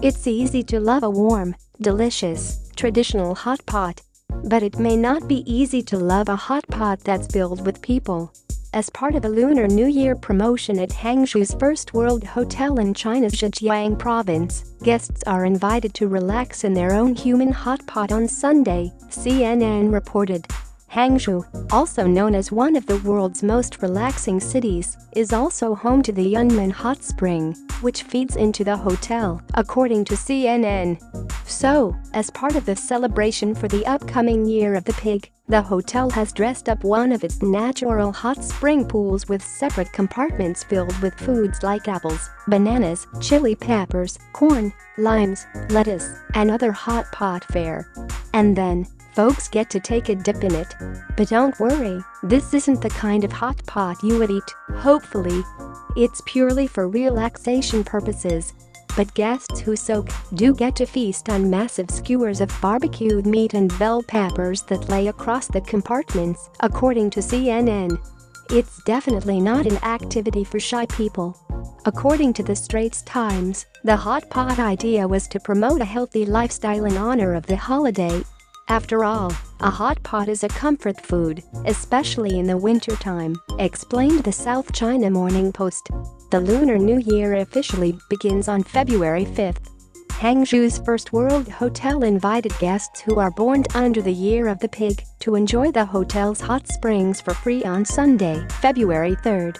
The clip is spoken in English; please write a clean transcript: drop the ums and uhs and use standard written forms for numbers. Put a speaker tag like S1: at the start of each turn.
S1: It's easy to love a warm, delicious, traditional hot pot. But it may not be easy to love a hot pot that's filled with people. As part of a Lunar New Year promotion at Hangzhou's First World Hotel in China's Zhejiang province, guests are invited to relax in their own human hot pot on Sunday, CNN reported. Hangzhou, also known as one of the world's most relaxing cities, is also home to the Yunmen Hot Spring, which feeds into the hotel, according to CNN. So, as part of the celebration for the upcoming Year of the Pig, the hotel has dressed up one of its natural hot spring pools with separate compartments filled with foods like apples, bananas, chili peppers, corn, limes, lettuce, and other hot pot fare. And then, folks get to take a dip in it. But don't worry, this isn't the kind of hot pot you would eat, hopefully. It's purely for relaxation purposes. But guests who soak do get to feast on massive skewers of barbecued meat and bell peppers that lay across the compartments, according to CNN. It's definitely not an activity for shy people. According to the Straits Times, the hot pot idea was to promote a healthy lifestyle in honor of the holiday. After all, a hot pot is a comfort food, especially in the wintertime, explained the South China Morning Post. The Lunar New Year officially begins on February 5th. Hangzhou's First World Hotel invited guests who are born under the Year of the Pig to enjoy the hotel's hot springs for free on Sunday, February 3rd.